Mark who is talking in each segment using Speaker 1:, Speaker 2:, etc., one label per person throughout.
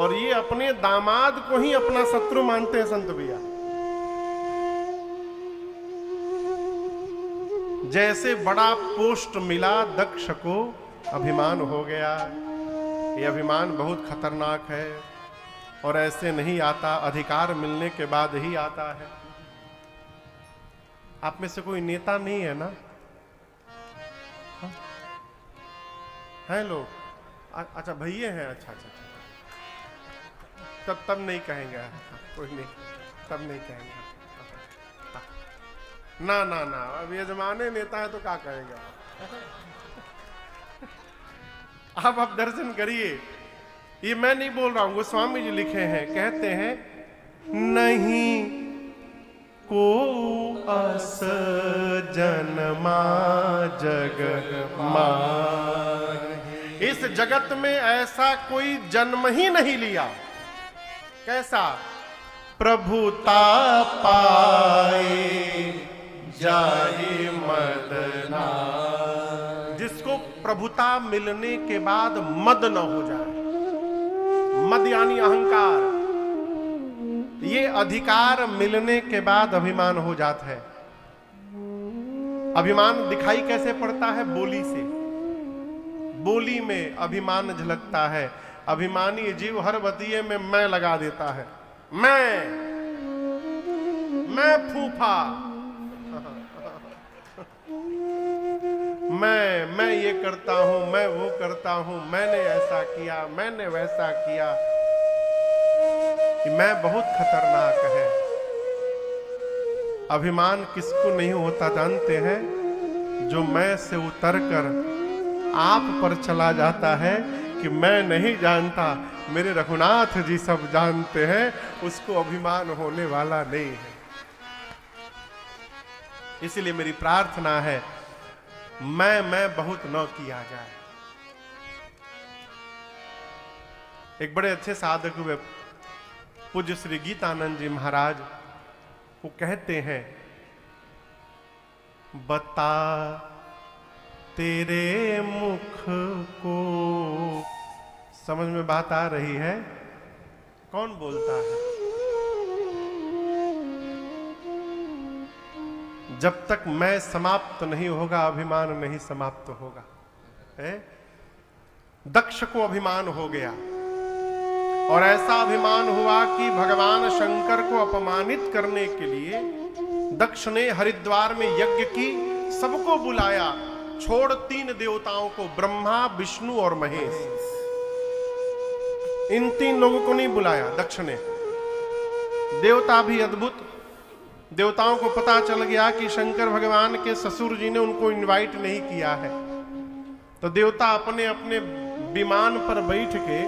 Speaker 1: और ये अपने दामाद को ही अपना शत्रु मानते हैं संत भैया। जैसे बड़ा पोस्ट मिला दक्ष को, अभिमान हो गया। ये अभिमान बहुत खतरनाक है और ऐसे नहीं आता, अधिकार मिलने के बाद ही आता है। आप में से कोई नेता नहीं है ना? हाँ? हैं लोग? अच्छा भैया हैं, अच्छा अच्छा अच्छा, तब नहीं कहेंगे, कोई नहीं, तब नहीं कहेंगे। ना ना ना, अब यजमाने नेता है तो क्या कहेंगे आप दर्शन करिए। ये मैं नहीं बोल रहा हूं, गोस्वामी जी लिखे हैं, कहते हैं नहीं को अस जन्मा जग माहि। इस जगत में ऐसा कोई जन्म ही नहीं लिया। कैसा? प्रभुता पाए जाहि मदना। जिसको प्रभुता मिलने के बाद मद न हो जाए। मद यानी अहंकार। ये अधिकार मिलने के बाद अभिमान हो जाता है। अभिमान दिखाई कैसे पड़ता है? बोली से। बोली में अभिमान झलकता है। अभिमानी जीव हर बतिये में मैं लगा देता है। मैं फूफा, मैं ये करता हूं, मैं वो करता हूं, मैंने ऐसा किया, मैंने वैसा किया। मैं बहुत खतरनाक है। अभिमान किसको नहीं होता जानते हैं? जो मैं से उतरकर आप पर चला जाता है कि मैं नहीं जानता, मेरे रघुनाथ जी सब जानते हैं, उसको अभिमान होने वाला नहीं है। इसलिए मेरी प्रार्थना है मैं बहुत न किया जाए। एक बड़े अच्छे साधक हुए पूज्य श्री गीतानंद जी महाराज, वो कहते हैं, बता तेरे मुख को। समझ में बात आ रही है? कौन बोलता है? जब तक मैं समाप्त नहीं होगा, अभिमान नहीं समाप्त होगा। दक्ष को अभिमान हो गया और ऐसा अभिमान हुआ कि भगवान शंकर को अपमानित करने के लिए दक्ष ने हरिद्वार में यज्ञ की, सबको बुलाया, छोड़ 3 देवताओं को, ब्रह्मा, विष्णु और महेश। इन 3 लोगों को नहीं बुलाया दक्ष ने। देवता भी अद्भुत। देवताओं को पता चल गया कि शंकर भगवान के ससुर जी ने उनको इनवाइट नहीं किया है, तो देवता अपने अपने विमान पर बैठ के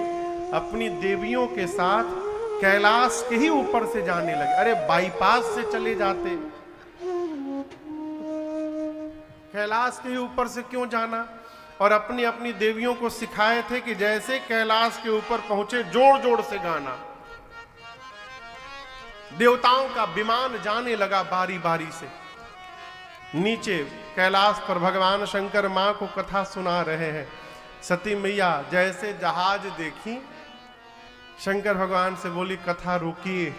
Speaker 1: अपनी देवियों के साथ कैलाश के ही ऊपर से जाने लगे। अरे बाईपास से चले जाते, कैलाश के ही ऊपर से क्यों जाना? और अपनी अपनी देवियों को सिखाए थे कि जैसे कैलाश के ऊपर पहुंचे जोर जोर से गाना। देवताओं का विमान जाने लगा बारी बारी से। नीचे कैलाश पर भगवान शंकर मां को कथा सुना रहे हैं। सती मैया जैसे जहाज देखी, शंकर भगवान से बोली, कथा रोकिए,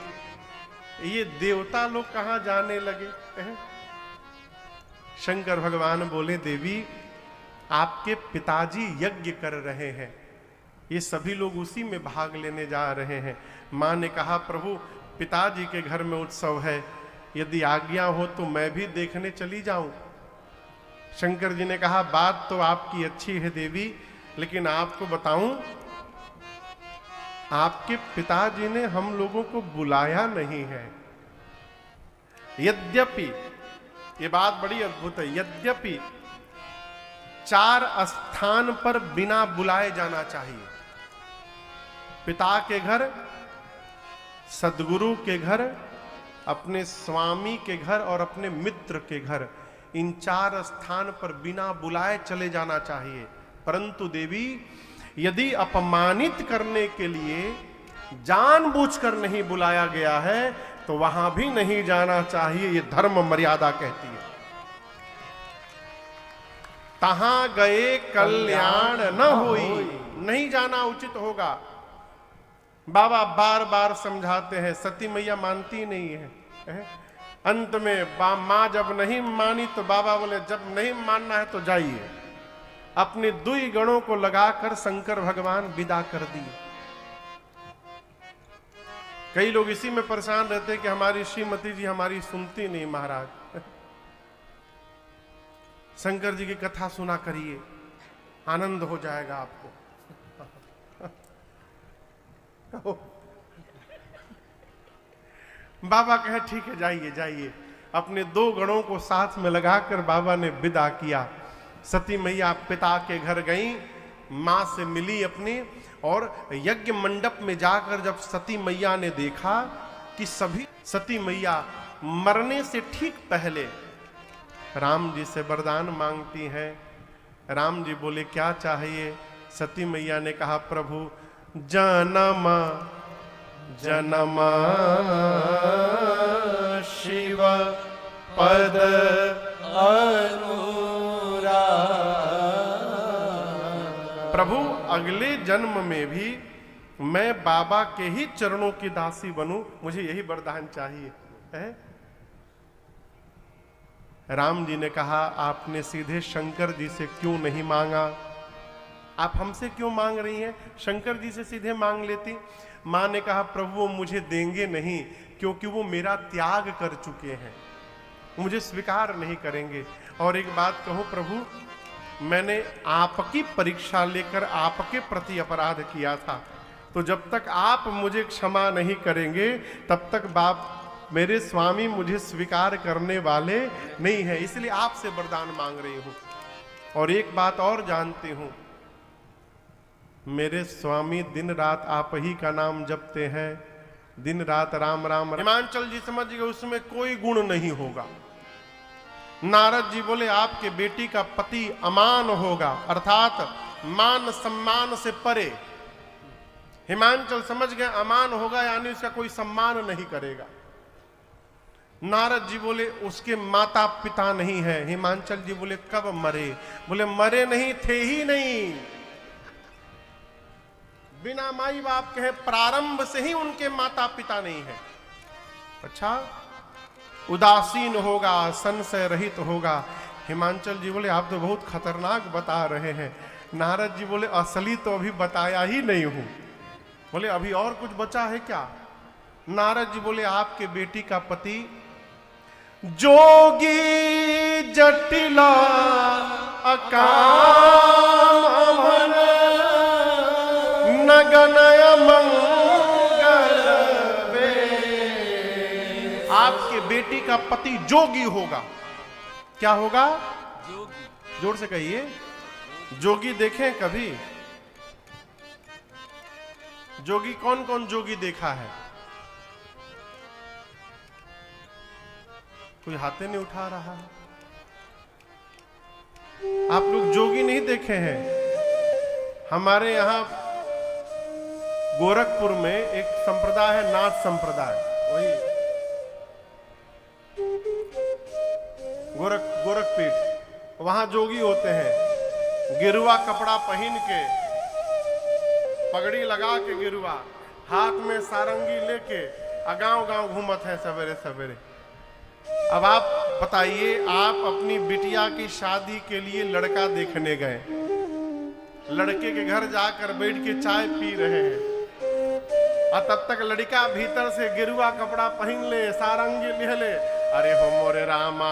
Speaker 1: ये देवता लोग कहां जाने लगे हैं? शंकर भगवान बोले, देवी आपके पिताजी यज्ञ कर रहे हैं, ये सभी लोग उसी में भाग लेने जा रहे हैं। मां ने कहा, प्रभु पिताजी के घर में उत्सव है, यदि आज्ञा हो तो मैं भी देखने चली जाऊं। शंकर जी ने कहा, बात तो आपकी अच्छी है देवी, लेकिन आपको बताऊं, आपके पिताजी ने हम लोगों को बुलाया नहीं है। यद्यपि, ये बात बड़ी अद्भुत है, यद्यपि 4 स्थान पर बिना बुलाए जाना चाहिए। पिता के घर, सदगुरु के घर, अपने स्वामी के घर और अपने मित्र के घर, इन 4 स्थान पर बिना बुलाए चले जाना चाहिए। परंतु देवी, यदि अपमानित करने के लिए जानबूझकर नहीं बुलाया गया है तो वहां भी नहीं जाना चाहिए, ये धर्म मर्यादा कहती है। तहां गए कल्याण न होई, नहीं जाना उचित होगा। बाबा बार बार समझाते हैं, सती मैया मानती नहीं है। अंत में माँ जब नहीं मानी तो बाबा बोले जब नहीं मानना है तो जाइए। अपने दुई गणों को लगाकर शंकर भगवान विदा कर दिए। कई लोग इसी में परेशान रहते हैं कि हमारी श्रीमती जी हमारी सुनती नहीं महाराज। शंकर जी की कथा सुना करिए, आनंद हो जाएगा आपको। बाबा कहे ठीक है जाइए जाइए। अपने दो गणों को साथ में लगाकर बाबा ने विदा किया। सती मैया पिता के घर गई, मां से मिली अपनी, और यज्ञ मंडप में जाकर जब सती मैया ने देखा कि सभी सती मैया मरने से ठीक पहले राम जी से वरदान मांगती हैं। राम जी बोले क्या चाहिए? सती मैया ने कहा प्रभु जन्म जन्म शिव पद प्रभु अगले जन्म में भी मैं बाबा के ही चरणों की दासी बनूं, मुझे यही वरदान चाहिए है। राम जी ने कहा आपने सीधे शंकर जी से क्यों नहीं मांगा? आप हमसे क्यों मांग रही हैं? शंकर जी से सीधे मांग लेती। मां ने कहा प्रभु वो मुझे देंगे नहीं, क्योंकि वो मेरा त्याग कर चुके हैं, मुझे स्वीकार नहीं करेंगे। और एक बात कहूं प्रभु, मैंने आपकी परीक्षा लेकर आपके प्रति अपराध किया था, तो जब तक आप मुझे क्षमा नहीं करेंगे तब तक बाप मेरे स्वामी मुझे स्वीकार करने वाले नहीं है, इसलिए आपसे वरदान मांग रही हूं। और एक बात और जानती हूं, मेरे स्वामी दिन रात आप ही का नाम जपते हैं, दिन रात राम राम। हिमांचल जी समझ गए उसमें कोई गुण नहीं होगा। नारद जी बोले आपके बेटी का पति अमान होगा, अर्थात मान सम्मान से परे। हिमांचल समझ गए अमान होगा यानी उसका कोई सम्मान नहीं करेगा। नारद जी बोले उसके माता पिता नहीं है। हिमांचल जी बोले कब मरे? बोले मरे नहीं थे ही नहीं, बिना माई बाप कहे प्रारंभ से ही उनके माता पिता नहीं है। अच्छा, उदासीन होगा, संशय रहित होगा। हिमांचल जी बोले आप तो बहुत खतरनाक बता रहे हैं। नारद जी बोले असली तो अभी बताया ही नहीं हूं। बोले अभी और कुछ बचा है क्या? नारद जी बोले आपके बेटी का पति जोगी जटिला अकाम नगनय मंगल वे। आपके बेटी का पति जोगी होगा। क्या होगा? जोगी। जोर से कहिए। जोगी देखें कभी? जोगी कौन कौन जोगी देखा है? कोई हाथे नहीं उठा रहा है। आप लोग जोगी नहीं देखे हैं? हमारे यहां गोरखपुर में एक संप्रदाय है, नाथ संप्रदाय, वही गोरखपीठ, वहां जोगी होते हैं। गिरुआ कपड़ा पहन के, पगड़ी लगा के, गिरुआ हाथ में सारंगी लेके गांव गांव घूमत है सवेरे सवेरे। अब आप बताइए, आप अपनी बिटिया की शादी के लिए लड़का देखने गए, लड़के के घर जाकर बैठ के चाय पी रहे हैं, और तब तक लड़का भीतर से गिरुआ कपड़ा पहन ले, सारंगी ले ले, अरे हो मोरे रामा।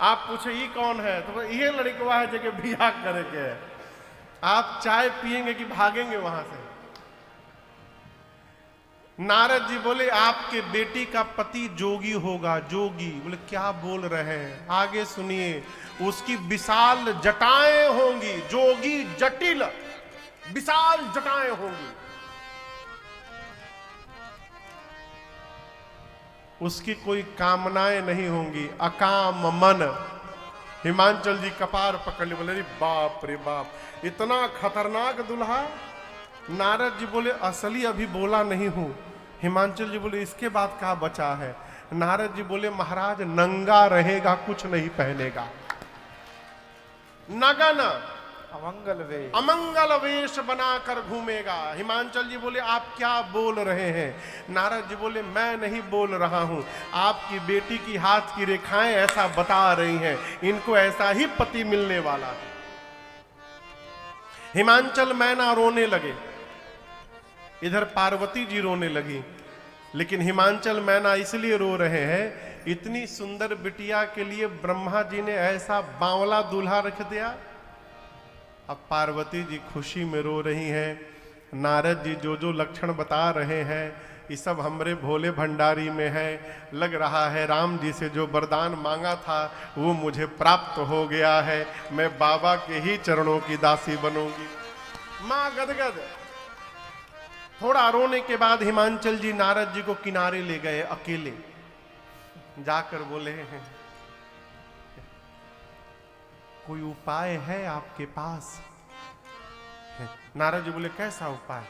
Speaker 1: आप पूछे ये कौन है? तो ये लड़कवा है जगह बियाह करे के। आप चाय पिएंगे कि भागेंगे वहां से? नारद जी बोले आपके बेटी का पति जोगी होगा। जोगी? बोले क्या बोल रहे हैं? आगे सुनिए। उसकी विशाल जटाएं होंगी। जोगी जटिल विशाल जटाएं होंगी। उसकी कोई कामनाएं नहीं होंगी, अकाम मन। हिमांचल जी कपार पकड़ लिए, बोले बाप रे बाप, इतना खतरनाक दुल्हा। नारद जी बोले असली अभी बोला नहीं हूं। हिमांचल जी बोले इसके बाद क्या बचा है? नारद जी बोले महाराज नंगा रहेगा, कुछ नहीं पहनेगा। नगन अमंगल वेश बनाकर घूमेगा। हिमांचल जी बोले आप क्या बोल रहे हैं? नारद जी बोले मैं नहीं बोल रहा हूं, आपकी बेटी की हाथ की रेखाएं ऐसा बता रही हैं, इनको ऐसा ही पति मिलने वाला है। हिमांचल मैना रोने लगे, इधर पार्वती जी रोने लगी। लेकिन हिमांचल मैना इसलिए रो रहे हैं, इतनी सुंदर बिटिया के लिए ब्रह्मा जी ने ऐसा बावला दूल्हा रख दिया। अब पार्वती जी खुशी में रो रही हैं। नारद जी जो जो लक्षण बता रहे हैं ये सब हमरे भोले भंडारी में है। लग रहा है राम जी से जो वरदान मांगा था वो मुझे प्राप्त हो गया है, मैं बाबा के ही चरणों की दासी बनूंगी। मां गदगद। थोड़ा रोने के बाद हिमांचल जी नारद जी को किनारे ले गए, अकेले जाकर बोले हैं कोई उपाय है आपके पास? नारद जी बोले कैसा उपाय?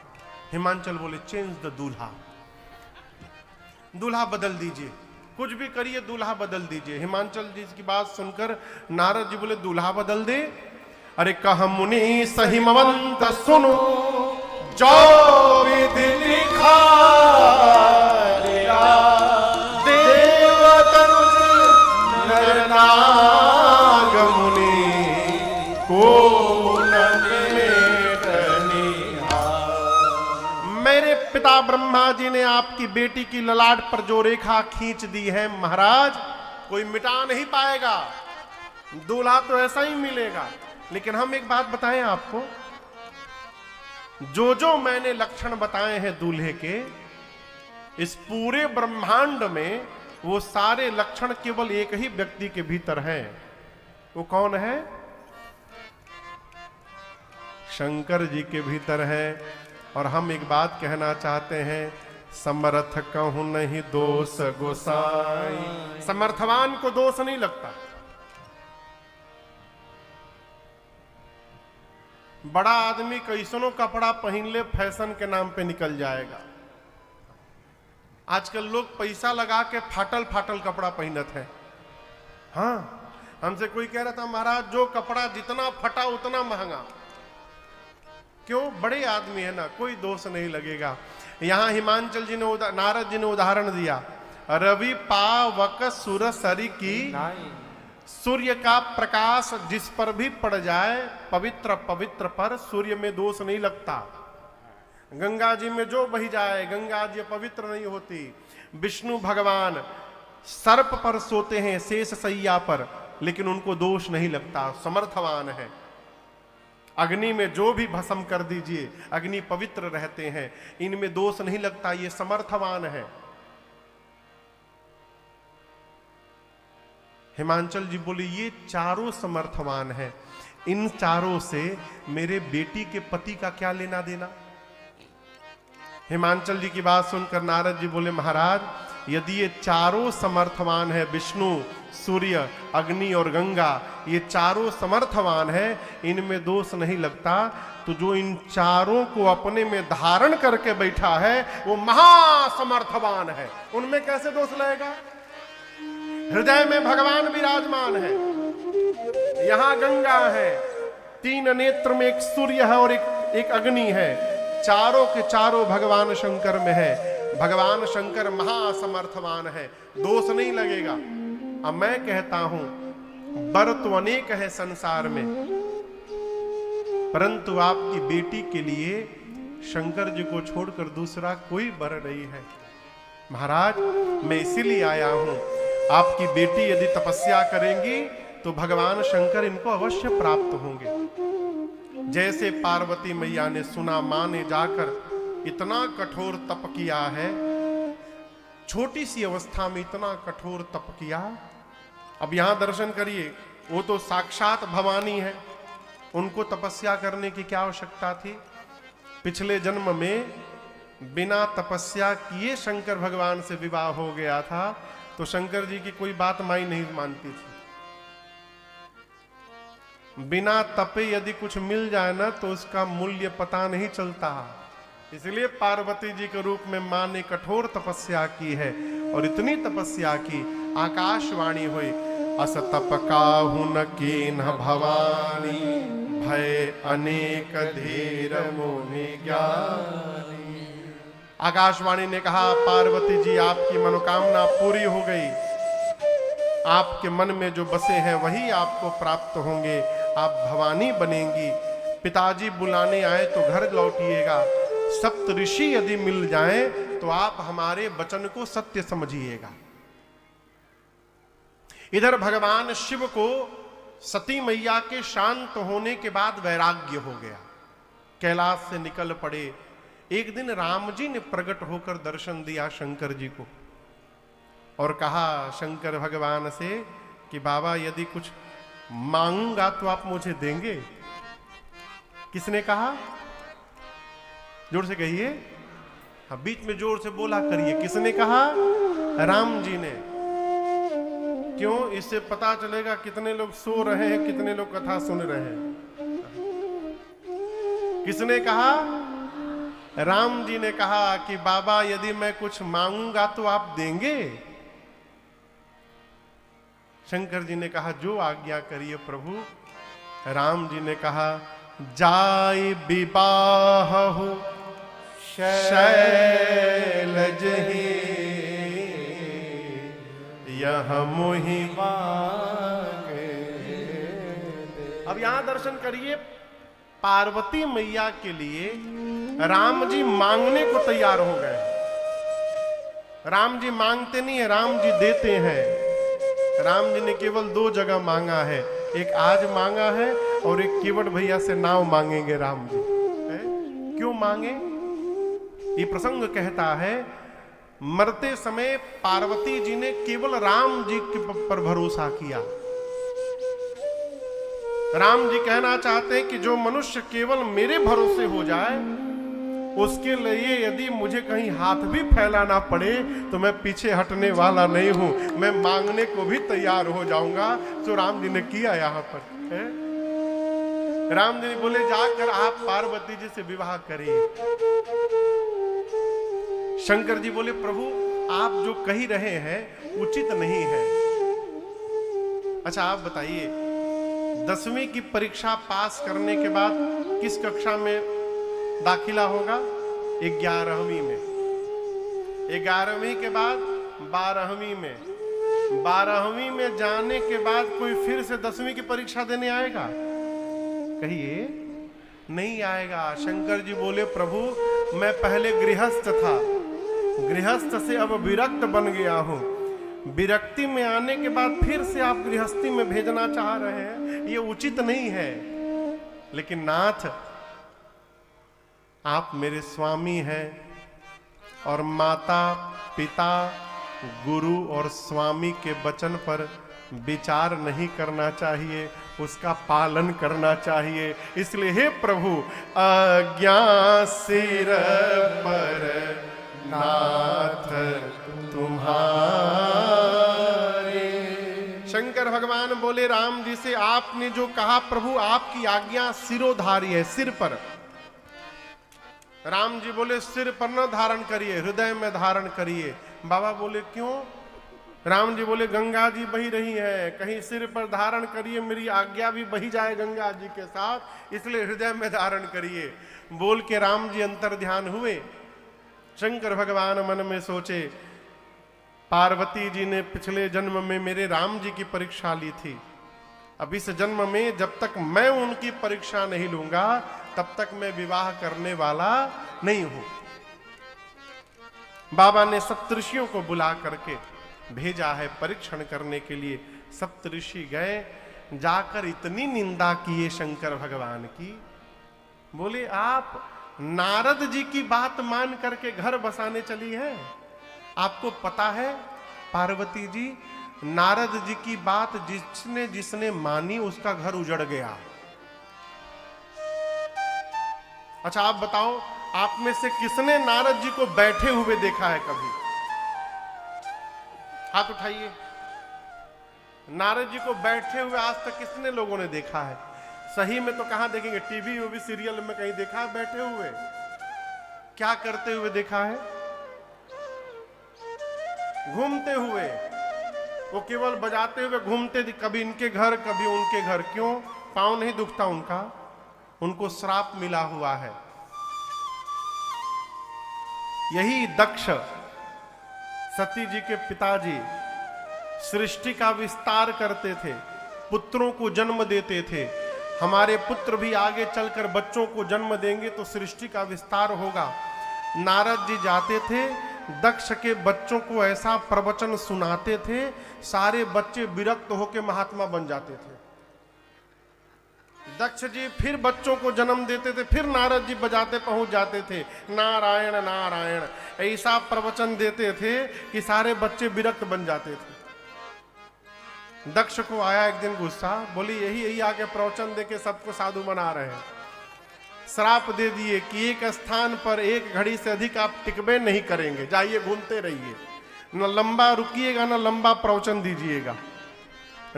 Speaker 1: हिमांचल बोले चेंज द दूल्हा, दूल्हा बदल दीजिए, कुछ भी करिए दूल्हा बदल दीजिए। हिमांचल जी की बात सुनकर नारद जी बोले दूल्हा बदल दे? अरे कह मुनि सहिमवंत सुनो, जो विधि लिखा देवतनुज नर नाग मुनि को मेरे पिता ब्रह्मा जी ने आपकी बेटी की ललाट पर जो रेखा खींच दी है महाराज, कोई मिटा नहीं पाएगा, दूल्हा तो ऐसा ही मिलेगा। लेकिन हम एक बात बताएं आपको, जो जो मैंने लक्षण बताए हैं दूल्हे के, इस पूरे ब्रह्मांड में वो सारे लक्षण केवल एक ही व्यक्ति के भीतर हैं। वो कौन है? शंकर जी के भीतर है। और हम एक बात कहना चाहते हैं, समर्थ कहूं नहीं दोष गोसाई। समर्थवान को दोष नहीं लगता। बड़ा आदमी कैसनो कपड़ा पहन ले फैशन के नाम पे निकल जाएगा। आजकल लोग पैसा लगा के फाटल फाटल कपड़ा पहनत है। हाँ, हमसे कोई कह रहा था महाराज जो कपड़ा जितना फटा उतना महंगा। क्यों? बड़े आदमी है ना, कोई दोष नहीं लगेगा। यहां हिमांचल जी ने नारद जी ने उदाहरण दिया, रवि पावक सुर सरी की, सूर्य का प्रकाश जिस पर भी पड़ जाए पवित्र पवित्र पर सूर्य में दोष नहीं लगता। गंगा जी में जो बही जाए गंगा जी पवित्र नहीं होती। विष्णु भगवान सर्प पर सोते हैं शेष सैया पर, लेकिन उनको दोष नहीं लगता, समर्थवान है। अग्नि में जो भी भस्म कर दीजिए अग्नि पवित्र रहते हैं, इनमें दोष नहीं लगता, ये समर्थवान है। हिमांचल जी बोले ये चारों समर्थवान है, इन चारों से मेरे बेटी के पति का क्या लेना देना? हिमांचल जी की बात सुनकर नारद जी बोले महाराज यदि ये चारों समर्थवान है, विष्णु सूर्य अग्नि और गंगा, ये चारों समर्थवान है, इनमें दोष नहीं लगता, तो जो इन चारों को अपने में धारण करके बैठा है वो महासमर्थवान है, उनमें कैसे दोष लगेगा? हृदय में भगवान विराजमान है, यहां गंगा है, तीन नेत्र में एक सूर्य है और एक अग्नि है, चारों के चारों भगवान शंकर में है। भगवान शंकर महासमर्थवान है, दोष नहीं लगेगा। अब मैं कहता हूं वर तो अनेक है संसार में, परंतु आपकी बेटी के लिए शंकर जी को छोड़कर दूसरा कोई वर नहीं है। महाराज मैं इसीलिए आया हूं, आपकी बेटी यदि तपस्या करेंगी तो भगवान शंकर इनको अवश्य प्राप्त होंगे। जैसे पार्वती मैया ने सुना मां ने जाकर इतना कठोर तप किया है, छोटी सी अवस्था में इतना कठोर तप किया। अब यहां दर्शन करिए, वो तो साक्षात भवानी है, उनको तपस्या करने की क्या आवश्यकता थी? पिछले जन्म में बिना तपस्या किए शंकर भगवान से विवाह हो गया था, तो शंकर जी की कोई बात माई नहीं मानती थी। बिना तपे यदि कुछ मिल जाए ना तो उसका मूल्य पता नहीं चलता। इसलिए पार्वती जी के रूप में मां ने कठोर तपस्या की है, और इतनी तपस्या की आकाशवाणी हुई, अस तप काहु न कीन्ह भवानी भय अनेक धीर मुनि ज्ञानी। आकाशवाणी ने कहा, पार्वती जी आपकी मनोकामना पूरी हो गई, आपके मन में जो बसे हैं वही आपको प्राप्त होंगे, आप भवानी बनेंगी। पिताजी बुलाने आए तो घर लौटिएगा, सप्त ऋषि यदि मिल जाएं तो आप हमारे वचन को सत्य समझिएगा। इधर भगवान शिव को सती मैया के शांत होने के बाद वैराग्य हो गया, कैलाश से निकल पड़े। एक दिन राम जी ने प्रकट होकर दर्शन दिया शंकर जी को और कहा शंकर भगवान से कि बाबा यदि कुछ मांगूंगा तो आप मुझे देंगे। किसने कहा? जोर से कहिए। हाँ, बीच में जोर से बोला करिए। किसने कहा? राम जी ने। क्यों? इससे पता चलेगा कितने लोग सो रहे हैं, कितने लोग कथा सुन रहे हैं। किसने कहा? राम जी ने कहा कि बाबा यदि मैं कुछ मांगूंगा तो आप देंगे। शंकर जी ने कहा जो आज्ञा करिए प्रभु। राम जी ने कहा जाय विवाहु शैलज ही यह मोहि मांगे। अब यहां दर्शन करिए, पार्वती मैया के लिए राम जी मांगने को तैयार हो गए। राम जी मांगते नहीं है, राम जी देते हैं। राम जी ने केवल 2 जगह मांगा है, एक आज मांगा है और एक केवट भैया से नाव मांगेंगे राम जी। क्यों मांगे? ये प्रसंग कहता है मरते समय पार्वती जी ने केवल राम जी पर भरोसा किया। राम जी कहना चाहते हैं कि जो मनुष्य केवल मेरे भरोसे हो जाए उसके लिए यदि मुझे कहीं हाथ भी फैलाना पड़े तो मैं पीछे हटने वाला नहीं हूं, मैं मांगने को भी तैयार हो जाऊंगा। तो राम जी ने किया यहां पर है? राम जी बोले जाकर आप पार्वती जी से विवाह करिए। शंकर जी बोले प्रभु आप जो कही रहे हैं उचित नहीं है। अच्छा आप बताइए 10वीं की परीक्षा पास करने के बाद किस कक्षा में दाखिला होगा? 11वीं में। 11वीं के बाद 12वीं में। 12वीं में जाने के बाद कोई फिर से 10वीं की परीक्षा देने आएगा? कहिए नहीं आएगा। शंकर जी बोले प्रभु मैं पहले गृहस्थ था, गृहस्थ से अब विरक्त बन गया हूं। विरक्ति में आने के बाद फिर से आप गृहस्थी में भेजना चाह रहे हैं, ये उचित नहीं है। लेकिन नाथ आप मेरे स्वामी हैं और माता पिता गुरु और स्वामी के वचन पर विचार नहीं करना चाहिए, उसका पालन करना चाहिए। इसलिए हे प्रभु आज्ञा सिर पर नाथ तुम्हारे। शंकर भगवान बोले राम जी से आपने जो कहा प्रभु आपकी आज्ञा सिरोधारी है, सिर पर। राम जी बोले सिर पर न धारण करिए, हृदय में धारण करिए। बाबा बोले क्यों? राम जी बोले गंगा जी बही रही है, कहीं सिर पर धारण करिए, मेरी आज्ञा भी बही जाए गंगा जी के साथ, इसलिए हृदय में धारण करिए। बोल के राम जी अंतर ध्यान हुए। शंकर भगवान मन में सोचे पार्वती जी ने पिछले जन्म में मेरे राम जी की परीक्षा ली थी, अब इस जन्म में जब तक मैं उनकी परीक्षा नहीं लूंगा तब तक मैं विवाह करने वाला नहीं हूं। बाबा ने सप्तऋषियों को बुला करके भेजा है परीक्षण करने के लिए। सप्तऋषि गए, जाकर इतनी निंदा किए शंकर भगवान की। बोले आप नारद जी की बात मान करके घर बसाने चली है? आपको पता है पार्वती जी नारद जी की बात जिसने जिसने मानी उसका घर उजड़ गया। अच्छा आप बताओ आप में से किसने नारद जी को बैठे हुए देखा है कभी? हाथ उठाइए। नारद जी को बैठे हुए आज तक कितने लोगों ने देखा है? सही में तो कहां देखेंगे, टीवी वो भी सीरियल में कहीं देखा है बैठे हुए? क्या करते हुए देखा है? घूमते हुए। वो केवल बजाते हुए घूमते, कभी इनके घर कभी उनके घर। क्यों? पांव नहीं दुखता उनका? उनको श्राप मिला हुआ है। यही दक्ष सती जी के पिताजी सृष्टि का विस्तार करते थे, पुत्रों को जन्म देते थे। हमारे पुत्र भी आगे चलकर बच्चों को जन्म देंगे तो सृष्टि का विस्तार होगा। नारद जी जाते थे, दक्ष के बच्चों को ऐसा प्रवचन सुनाते थे, सारे बच्चे विरक्त होकर महात्मा बन जाते थे। दक्ष जी फिर बच्चों को जन्म देते थे, फिर नारद जी बजाते पहुंच जाते थे, नारायण नारायण, ऐसा प्रवचन देते थे कि सारे बच्चे विरक्त बन जाते थे। दक्ष को आया एक दिन गुस्सा, बोली यही आके प्रवचन देके सबको साधु बना रहे हैं। श्राप दे दिए कि एक स्थान पर एक घड़ी से अधिक आप टिकबे नहीं करेंगे, जाइए घूमते रहिए, न लंबा रुकिएगा न लंबा प्रवचन दीजिएगा।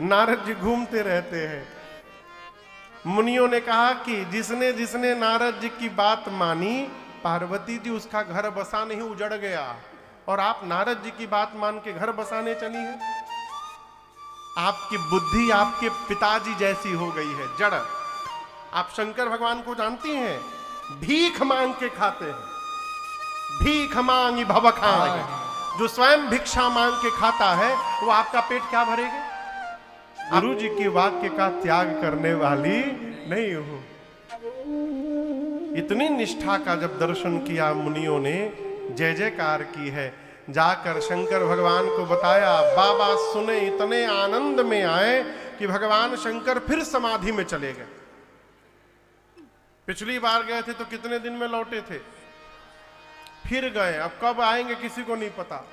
Speaker 1: नारद जी घूमते रहते हैं। मुनियों ने कहा कि जिसने जिसने नारद जी की बात मानी, पार्वती जी उसका घर बसा नहीं उजड़ गया, और आप नारद जी की बात मान के घर बसाने चली हैं। आपकी बुद्धि आपके पिताजी जैसी हो गई है, जड़। आप शंकर भगवान को जानती हैं, भीख मांग के खाते हैं। भीख मांगी भव खाए, जो स्वयं भिक्षा मांग के खाता है वो आपका पेट क्या भरेगा? गुरु जी के वाक्य का त्याग करने वाली नहीं हो। इतनी निष्ठा का जब दर्शन किया मुनियों ने, जय जयकार की है। जाकर शंकर भगवान को बताया, बाबा सुने, इतने आनंद में आए कि भगवान शंकर फिर समाधि में चले गए। पिछली बार गए थे तो कितने दिन में लौटे थे, फिर गए, अब कब आएंगे किसी को नहीं पता।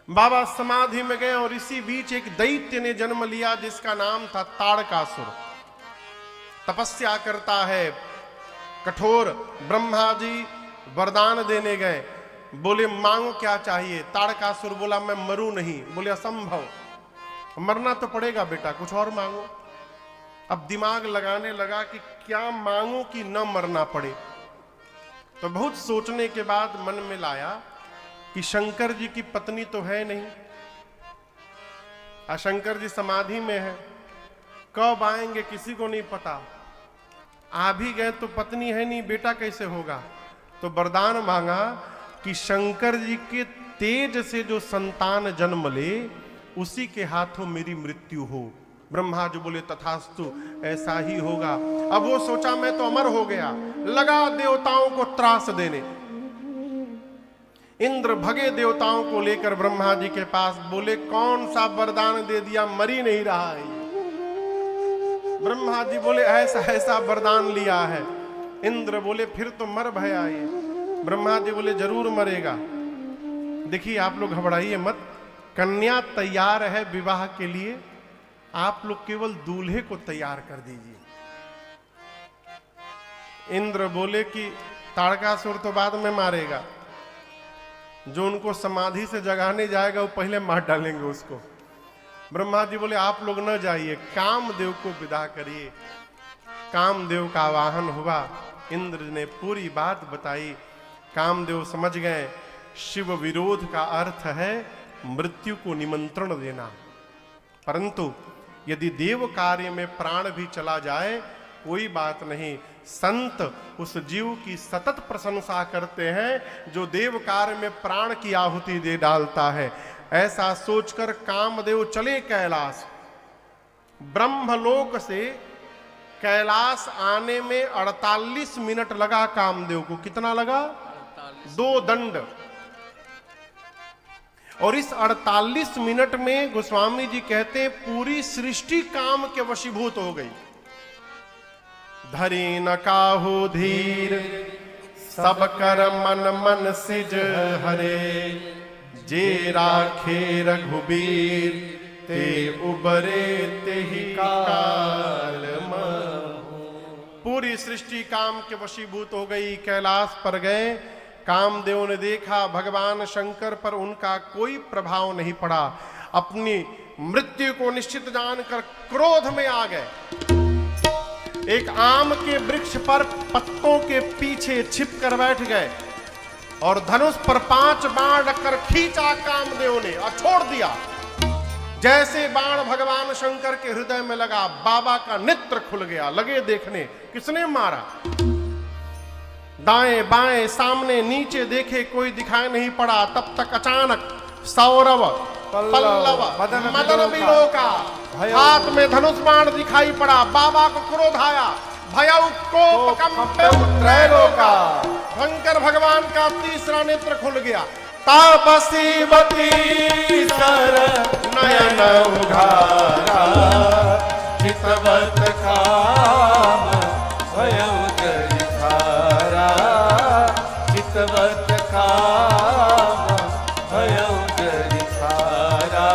Speaker 1: बाबा समाधि में गए और इसी बीच एक दैत्य ने जन्म लिया जिसका नाम था ताड़कासुर। तपस्या करता है, कठोर। ब्रह्मा जी वरदान देने गए, बोले मांगो क्या चाहिए? ताड़कासुर बोला मैं मरूं नहीं। बोले असंभव, मरना तो पड़ेगा बेटा, कुछ और मांगो। अब दिमाग लगाने लगा कि क्या मांगो कि न मरना पड़े। तो बहुत सोचने के बाद मन में लाया कि शंकर जी की पत्नी तो है नहीं, शंकर जी समाधि में है, कब आएंगे किसी को नहीं पता। आ भी गए तो पत्नी है नहीं, बेटा कैसे होगा? तो वरदान मांगा कि शंकर जी के तेज से जो संतान जन्म ले उसी के हाथों मेरी मृत्यु हो। ब्रह्मा जी बोले तथास्तु, ऐसा ही होगा। अब वो सोचा मैं तो अमर हो गया, लगा देवताओं को त्रास देने। इंद्र भगे देवताओं को लेकर ब्रह्मा जी के पास, बोले कौन सा वरदान दे दिया, मर ही नहीं रहा है। ब्रह्मा जी बोले ऐसा ऐसा वरदान लिया है। इंद्र बोले फिर तो मर भया ये। ब्रह्मा जी बोले जरूर मरेगा। देखिए आप लोग घबराइए मत, कन्या तैयार है विवाह के लिए, आप लोग केवल दूल्हे को तैयार कर दीजिए। इंद्र बोले कि ताड़कासुर तो बाद में मारेगा, जो उनको समाधि से जगाने जाएगा वो पहले मार डालेंगे उसको। ब्रह्मा जी बोले आप लोग न जाइए, कामदेव को विदा करिए। कामदेव का आवाहन हुआ, इंद्र ने पूरी बात बताई। कामदेव समझ गए शिव विरोध का अर्थ है मृत्यु को निमंत्रण देना, परंतु यदि देव कार्य में प्राण भी चला जाए कोई बात नहीं, संत उस जीव की सतत प्रशंसा करते हैं जो देव कार्य में प्राण की आहुति दे डालता है। ऐसा सोचकर कामदेव चले कैलाश। ब्रह्मलोक से कैलाश आने में 48 मिनट लगा कामदेव को। कितना लगा? 2 दंड। और इस 48 मिनट में गोस्वामी जी कहते हैं पूरी सृष्टि काम के वशीभूत हो गई। धरी न काहू धीर सब कर मन मन सिज हरे, जे राखे रघुबीर ते उबरे ते ही काल महू। पूरी सृष्टि काम के वशीभूत हो गई। कैलाश पर गए, कामदेव ने देखा भगवान शंकर पर उनका कोई प्रभाव नहीं पड़ा। अपनी मृत्यु को निश्चित जानकर क्रोध में आ गए। एक आम के वृक्ष पर पत्तों के पीछे छिप कर बैठ गए और धनुष पर 5 बाण रखकर खींचा कामदेव ने और छोड़ दिया। जैसे बाण भगवान शंकर के हृदय में लगा, बाबा का नेत्र खुल गया, लगे देखने किसने मारा। दाएं बाएं सामने नीचे देखे, कोई दिखाई नहीं पड़ा। तब तक अचानक सौरव पल्लव मदन बिलोका, हाथ में धनुष बाण दिखाई पड़ा। बाबा को क्रोध आया, भयउ कोप कंपे त्रैलोका। शंकर भगवान का तीसरा नेत्र खुल गया। तापसी बती सर नयन उघारा, चितवत काम भयउ गरिधारा, चितवत काम भयउ गरिधारा,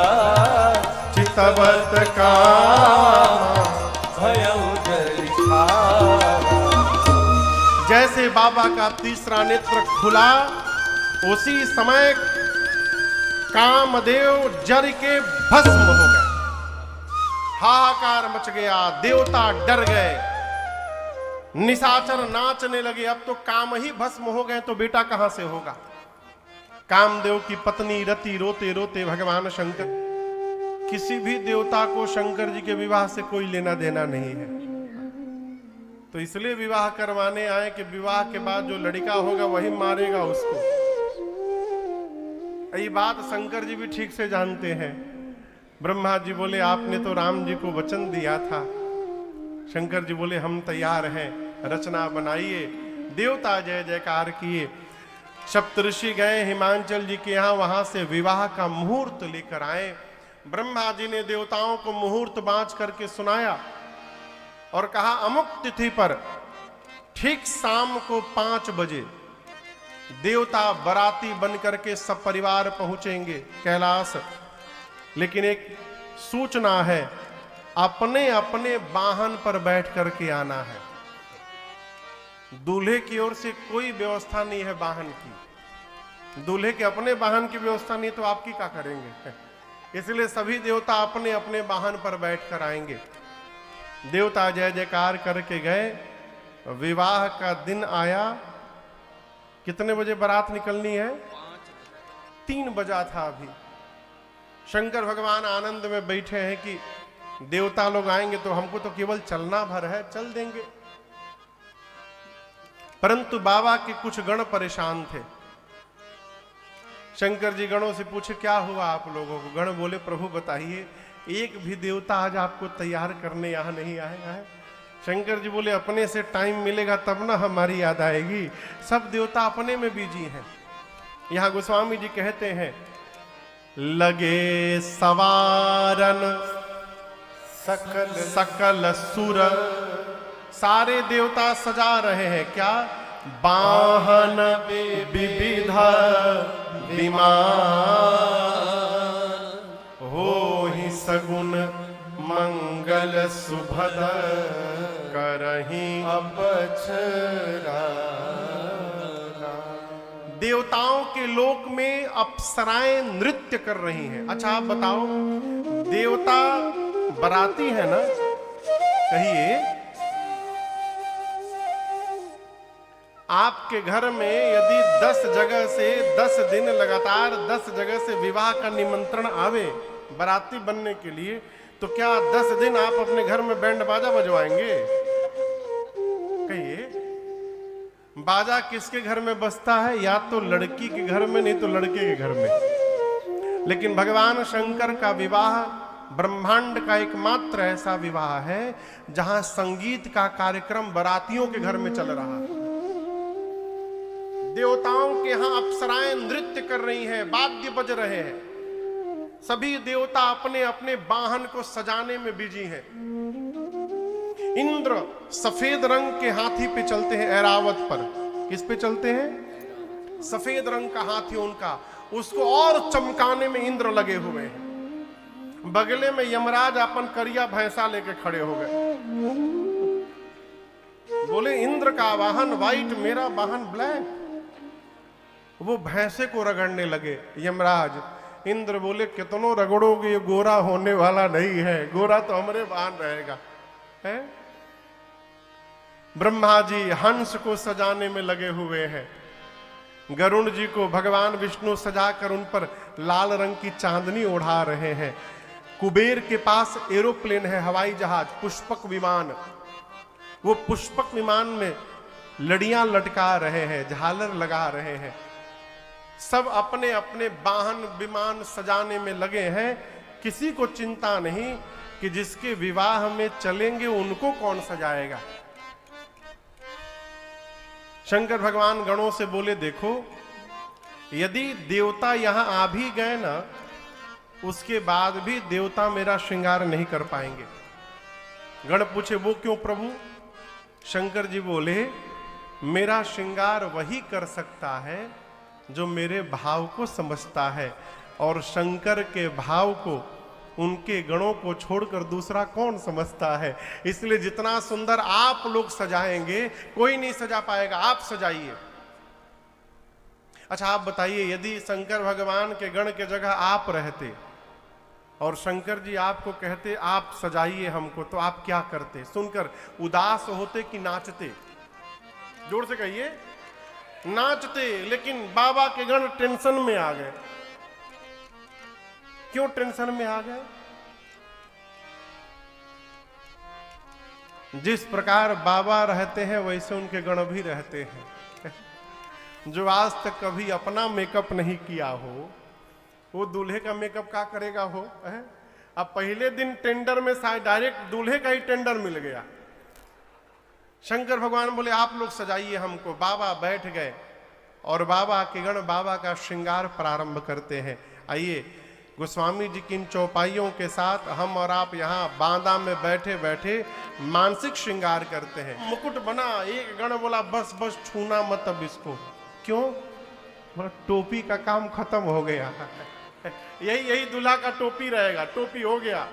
Speaker 1: चितवत काम भयउ गरिधारा। जैसे बाबा का तीसरा नेत्र खुला, उसी समय कामदेव जर के भस्म हो गए। हाहाकार मच गया, देवता डर गए, निशाचर नाचने लगे। अब तो काम ही भस्म हो गए तो बेटा कहां से होगा। कामदेव की पत्नी रति रोते रोते भगवान शंकर, किसी भी देवता को शंकर जी के विवाह से कोई लेना देना नहीं है, तो इसलिए विवाह करवाने आए कि विवाह के बाद जो लड़का होगा वही मारेगा उसको। ये बात शंकर जी भी ठीक से जानते हैं। ब्रह्मा जी बोले आपने तो राम जी को वचन दिया था। शंकर जी बोले हम तैयार हैं, रचना बनाइए। देवता जय जयकार किए। सप्तऋषि गए हिमांचल जी के यहाँ, वहां से विवाह का मुहूर्त लेकर आए। ब्रह्मा जी ने देवताओं को मुहूर्त बांच करके सुनाया और कहा अमुक तिथि पर ठीक शाम को 5 बजे देवता बराती बनकर के सब परिवार पहुंचेंगे कैलाश। लेकिन एक सूचना है, अपने अपने वाहन पर बैठ करके आना है। दूल्हे की ओर से कोई व्यवस्था नहीं है वाहन की। दूल्हे के अपने वाहन की व्यवस्था नहीं तो आपकी क्या करेंगे। इसलिए सभी देवता अपने अपने वाहन पर बैठ कर आएंगे। देवता जय जयकार करके गए। विवाह का दिन आया। कितने बजे बारात निकलनी है? 3 बजा था अभी। शंकर भगवान आनंद में बैठे हैं कि देवता लोग आएंगे तो हमको तो केवल चलना भर है, चल देंगे। परंतु बाबा के कुछ गण परेशान थे। शंकर जी गणों से पूछे क्या हुआ आप लोगों को। गण बोले प्रभु बताइए, एक भी देवता आज आपको तैयार करने यहां नहीं आएगा है। शंकर जी बोले अपने से टाइम मिलेगा तब ना हमारी याद आएगी। सब देवता अपने में बिजी हैं। यहां गोस्वामी जी कहते हैं लगे सवारन सकल सुर। सारे देवता सजा रहे हैं क्या? वाहन विविध विमान, हो ही सगुन मंगल सुभद करही अपचरा। देवताओं के लोक में अप्सराएं नृत्य कर रही हैं। अच्छा आप बताओ, देवता बराती है ना, कहिए आपके घर में यदि 10 जगह से 10 दिन लगातार 10 जगह से विवाह का निमंत्रण आवे बराती बनने के लिए, तो क्या 10 दिन आप अपने घर में बैंड बाजा बजवाएंगे? कहिए बाजा किसके घर में बजता है? या तो लड़की के घर में, नहीं तो लड़के के घर में। लेकिन भगवान शंकर का विवाह ब्रह्मांड का एकमात्र ऐसा विवाह है जहां संगीत का कार्यक्रम बरातियों के घर में चल रहा है। देवताओं के यहां अप्सराएं नृत्य कर रही हैं, वाद्य बज रहे हैं। सभी देवता अपने अपने वाहन को सजाने में बिजी हैं। इंद्र सफेद रंग के हाथी पे चलते हैं ऐरावत पर। किस पे चलते हैं? सफेद रंग का हाथी उनका, उसको और चमकाने में इंद्र लगे हुए हैं। बगले में यमराज अपन करिया भैंसा लेके खड़े हो गए। बोले इंद्र का वाहन व्हाइट, मेरा वाहन ब्लैक। वो भैंसे को रगड़ने लगे यमराज। इंद्र बोले कितनों रगड़ोगे, ये गोरा होने वाला नहीं है, गोरा तो हमारे वाहन रहेगा है? ब्रह्मा जी हंस को सजाने में लगे हुए हैं। गरुण जी को भगवान विष्णु सजाकर उन पर लाल रंग की चांदनी ओढ़ा रहे हैं। कुबेर के पास एरोप्लेन है, हवाई जहाज, पुष्पक विमान। वो पुष्पक विमान में लड़ियां लटका रहे हैं, झालर लगा रहे हैं, सब अपने अपने वाहन विमान सजाने में लगे हैं। किसी को चिंता नहीं कि जिसके विवाह में चलेंगे उनको कौन सजाएगा। शंकर भगवान गणों से बोले, देखो यदि देवता यहां आ भी गए ना, उसके बाद भी देवता मेरा श्रृंगार नहीं कर पाएंगे। गण पूछे, वो क्यों प्रभु? शंकर जी बोले, मेरा श्रृंगार वही कर सकता है जो मेरे भाव को समझता है, और शंकर के भाव को, उनके गणों को छोड़कर दूसरा कौन समझता है। इसलिए जितना सुंदर आप लोग सजाएंगे कोई नहीं सजा पाएगा, आप सजाइए। अच्छा आप बताइए, यदि शंकर भगवान के गण के जगह आप रहते और शंकर जी आपको कहते आप सजाइए हमको, तो आप क्या करते? सुनकर उदास होते कि नाचते? जोर से कहिए, नाचते। लेकिन बाबा के गण टेंशन में आ गए। क्यों टेंशन में आ गए? जिस प्रकार बाबा रहते हैं वैसे उनके गण भी रहते हैं। जो आज तक कभी अपना मेकअप नहीं किया हो, वो दूल्हे का मेकअप क्या करेगा हो? अब पहले दिन टेंडर में शायद डायरेक्ट दूल्हे का ही टेंडर मिल गया। शंकर भगवान बोले, आप लोग सजाइए हमको। बाबा बैठ गए और बाबा के गण बाबा का श्रृंगार प्रारंभ करते हैं। आइए गोस्वामी जी की इन चौपाइयों के साथ हम और आप यहाँ बांदा में बैठे बैठे मानसिक श्रृंगार करते हैं। मुकुट बना, एक गण बोला बस बस छूना मत अब इसको। क्यों? टोपी का काम खत्म हो गया। यही दूल्हा का टोपी रहेगा, टोपी हो गया।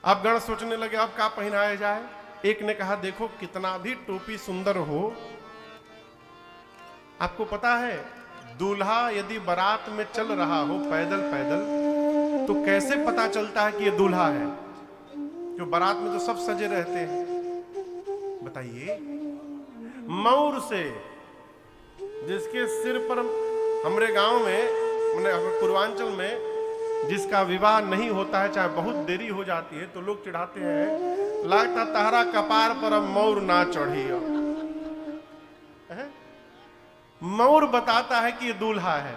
Speaker 1: अब गण सोचने लगे अब क्या पहनाया जाए। एक ने कहा, देखो कितना भी टोपी सुंदर हो, आपको पता है दूल्हा यदि बारात में चल रहा हो पैदल पैदल, तो कैसे पता चलता है कि ये दूल्हा है? जो बारात में तो सब सजे रहते हैं। बताइए, मौर से, जिसके सिर पर, हमारे गांव में, पूर्वांचल में जिसका विवाह नहीं होता है, चाहे बहुत देरी हो जाती है, तो लोग चिढ़ाते हैं, लगता तहरा कपार पर अब मौर ना चढ़ी। मौर बताता है कि ये दूल्हा है।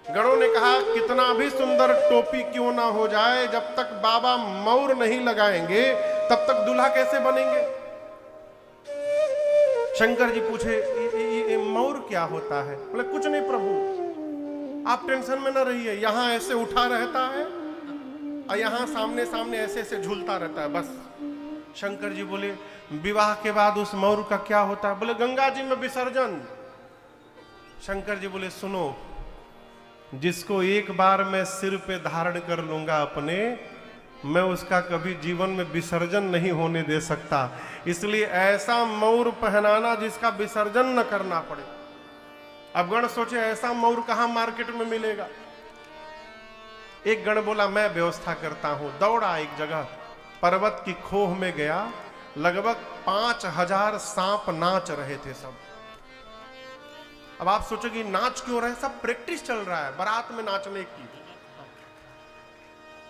Speaker 1: गणों ने कहा, कितना भी सुंदर टोपी क्यों ना हो जाए, जब तक बाबा मौर नहीं लगाएंगे तब तक दूल्हा कैसे बनेंगे? शंकर जी पूछे, ये मौर क्या होता है? बोले, कुछ नहीं प्रभु, आप टेंशन में न रहिए। यहां ऐसे उठा रहता है और यहां सामने सामने ऐसे ऐसे झूलता रहता है, बस। शंकर जी बोले, विवाह के बाद उस मौर का क्या होता है? बोले, गंगा जी में विसर्जन। शंकर जी बोले, सुनो, जिसको एक बार मैं सिर पे धारण कर लूंगा अपने, मैं उसका कभी जीवन में विसर्जन नहीं होने दे सकता। इसलिए ऐसा मौर पहनाना जिसका विसर्जन न करना पड़े। अब गण सोचे, ऐसा मौर कहां मार्केट में मिलेगा? एक गण बोला, मैं व्यवस्था करता हूं। दौड़ा एक जगह, पर्वत की खोह में गया, लगभग 5000 सांप नाच रहे थे सब। अब आप सोचोगे नाच क्यों रहे? सब प्रैक्टिस चल रहा है बारात में नाचने की।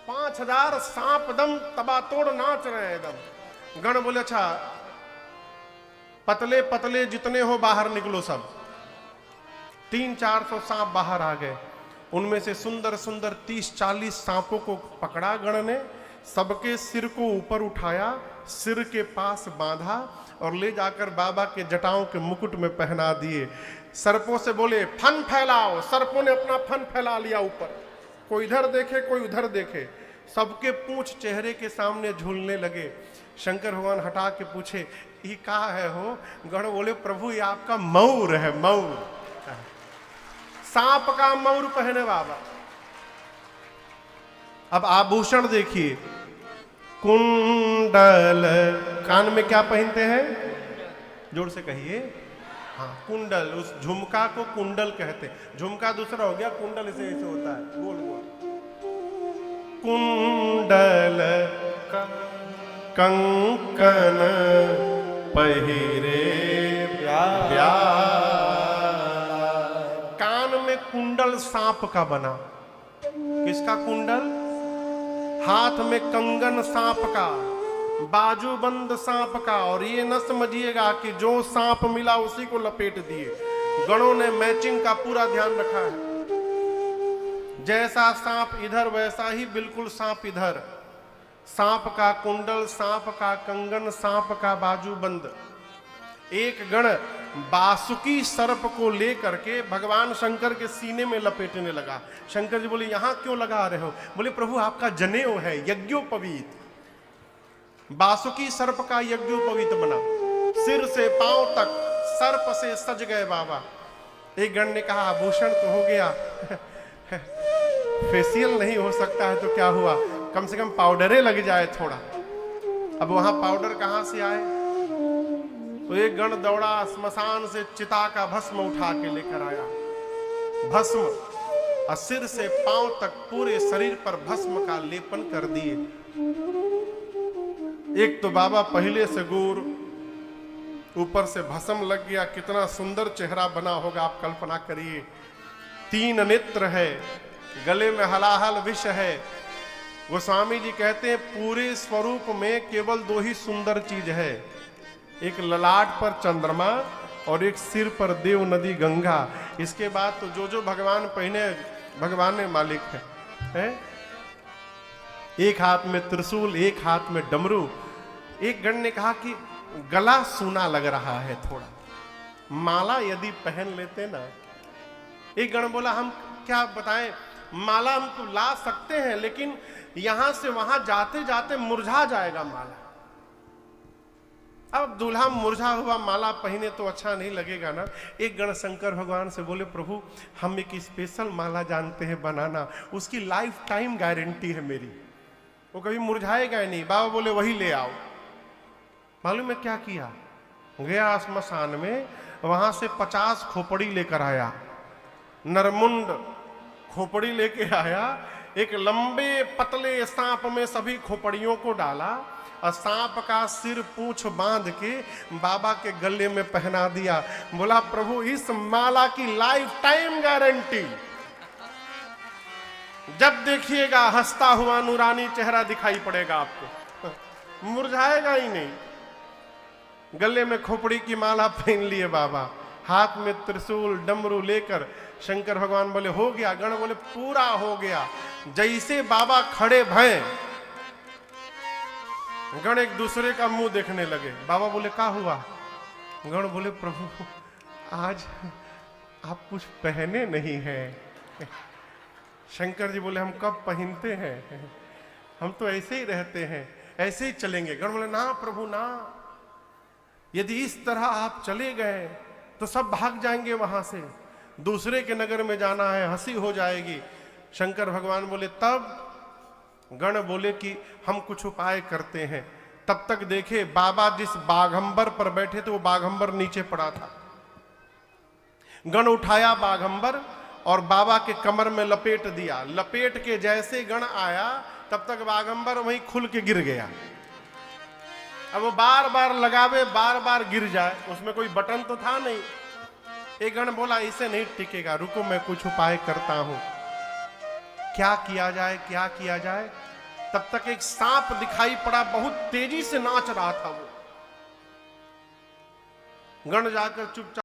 Speaker 1: 5000 सांप दम तबातोड़ नाच रहे हैं एकदम। गण बोले, अच्छा पतले पतले जितने हो बाहर निकलो सब। 300-400 सांप बाहर आ गए। उनमें से सुंदर सुंदर 30-40 सांपों को पकड़ा गण ने, सबके सिर को ऊपर उठाया, सिर के पास बांधा और ले जाकर बाबा के जटाओं के मुकुट में पहना दिए। सर्पों से बोले, फन फैलाओ। सर्पों ने अपना फन फैला लिया ऊपर, कोई इधर देखे कोई उधर देखे, सबके पूंछ चेहरे के सामने झूलने लगे। शंकर भगवान हटा के पूछे, ये कहा है हो? गण बोले, प्रभु ये आपका मौर है, मौर। सांप का मौर पहने बाबा। अब आभूषण देखिए, कुंडल, कान में क्या पहनते हैं? जोर से कहिए। हाँ, कुंडल। उस झुमका को कुंडल कहते हैं। झुमका दूसरा हो गया, कुंडल इसे ऐसे होता है, गोल गोल। कुंडल कंकन पहिरे कान में कुंडल सांप का बना। किसका कुंडल? हाथ में कंगन सांप का, बाजूबंद सांप का। और ये न समझिएगा कि जो सांप मिला उसी को लपेट दिए। गणों ने मैचिंग का पूरा ध्यान रखा है। जैसा सांप इधर वैसा ही बिल्कुल सांप इधर। सांप का कुंडल, सांप का कंगन, सांप का बाजूबंद। एक गण बासुकी सर्प को लेकर के भगवान शंकर के सीने में लपेटने लगा। शंकर जी बोले यहां क्यों लगा रहे हो? बोले प्रभु आपका जनेऊ है यज्ञोपवीत। बासुकी सर्प का यज्ञोपवीत बना, सिर से पांव तक सर्प से सज गए बाबा। एक गण ने कहा आभूषण तो हो गया, फेशियल नहीं हो सकता है तो क्या हुआ, कम से कम पाउडरे लग जाए थोड़ा। अब वहां पाउडर कहां से आए? तो एक गण दौड़ा श्मशान से चिता का भस्म उठा के लेकर आया। भस्म और सिर से पांव तक पूरे शरीर पर भस्म का लेपन कर दिए। एक तो बाबा पहले से गोर, ऊपर से भस्म लग गया। कितना सुंदर चेहरा बना होगा आप कल्पना करिए। 3 नेत्र है, गले में हलाहल विष है। गोस्वामी जी कहते हैं पूरे स्वरूप में केवल 2 ही सुंदर चीज है, एक ललाट पर चंद्रमा और एक सिर पर देव नदी गंगा। इसके बाद तो जो भगवान पहने भगवान ने मालिक है? एक हाथ में त्रिशूल, एक हाथ में डमरू। एक गण ने कहा कि गला सूना लग रहा है थोड़ा, माला यदि पहन लेते ना। एक गण बोला हम क्या बताएं, माला हम तो ला सकते हैं लेकिन यहां से वहां जाते जाते मुरझा जाएगा माला। अब दूल्हा मुरझा हुआ माला पहने तो अच्छा नहीं लगेगा ना। एक गण शंकर भगवान से बोले प्रभु हम एक स्पेशल माला जानते हैं बनाना, उसकी लाइफ टाइम गारंटी है मेरी, वो कभी मुरझाएगा ही नहीं। बाबा बोले वही ले आओ। मालूम है क्या किया? गया श्मशान में, वहां से 50 खोपड़ी लेकर आया, नरमुंड खोपड़ी लेके आया। एक लंबे पतले सांप में सभी खोपड़ियों को डाला और सांप का सिर पूंछ बांध के बाबा के गले में पहना दिया। बोला प्रभु इस माला की लाइफ टाइम गारंटी, जब देखिएगा हंसता हुआ नूरानी चेहरा दिखाई पड़ेगा आपको, मुरझाएगा ही नहीं। गले में खोपड़ी की माला पहन लिए बाबा, हाथ में त्रिशूल डमरू लेकर शंकर भगवान बोले हो गया। गण बोले पूरा हो गया। जैसे बाबा खड़े भय, गण एक दूसरे का मुंह देखने लगे। बाबा बोले क्या हुआ? गण बोले प्रभु आज आप कुछ पहने नहीं हैं। शंकर जी बोले हम कब पहनते हैं, हम तो ऐसे ही रहते हैं, ऐसे ही चलेंगे। गण बोले ना प्रभु ना, यदि इस तरह आप चले गए तो सब भाग जाएंगे वहां से, दूसरे के नगर में जाना है, हंसी हो जाएगी। शंकर भगवान बोले तब? गण बोले कि हम कुछ उपाय करते हैं। तब तक देखे बाबा जिस बाघंबर पर बैठे थे वो बाघंबर नीचे पड़ा था। गण उठाया बाघंबर और बाबा के कमर में लपेट दिया। लपेट के जैसे गण आया तब तक बाघंबर वहीं खुल के गिर गया। अब वो बार बार लगावे, बार बार गिर जाए, उसमें कोई बटन तो था नहीं। एक गण बोला इसे नहीं टिकेगा, रुको मैं कुछ उपाय करता हूं। क्या किया जाए, क्या किया जाए? तब तक एक सांप दिखाई पड़ा, बहुत तेजी से नाच रहा था वो। गण जाकर चुपचाप